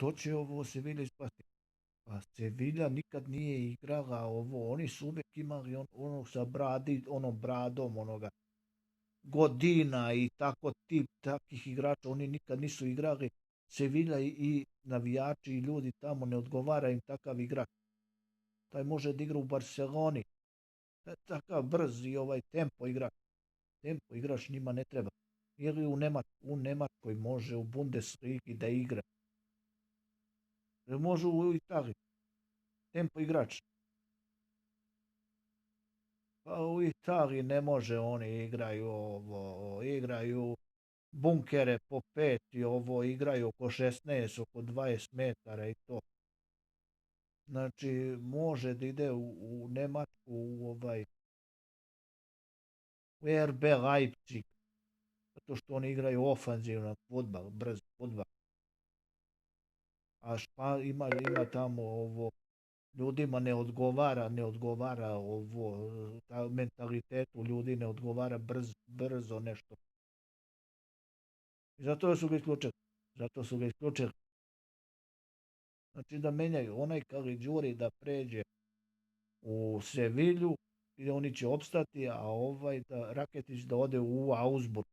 što će ovo Sevilla ispasti? Pa Sevilla nikad nije igrala ovo, oni su uvijek imali ono sa onom bradom, onoga Godina i tako tip takvih igrača, oni nikad nisu igrali. Sevilla i navijači i ljudi tamo ne odgovara im takav igrač. Taj može da igra u Barceloni. Takav brz i tempo igrač. Tempo igrač njima ne treba. Ili u Nemačkoj može u Bundesligi da igra. Može u Italiji. Tempo igrač. Pa u Italiji ne može, oni igraju bunkere po 5 i igraju oko 16, oko 20 metara i to. Znači, može da ide u Nemačku, u RB Leipzig, zato što oni igraju ofanzivan fudbal, brz fudbal. A ima tamo ljudima ne odgovara ta mentalitetu ljudi ne odgovara brzo nešto. I zato su ga isključili. Znači da menjaju onaj Caligiuri da pređe u Sevilju i oni će opstati, a Raketić da ode u Augsburg.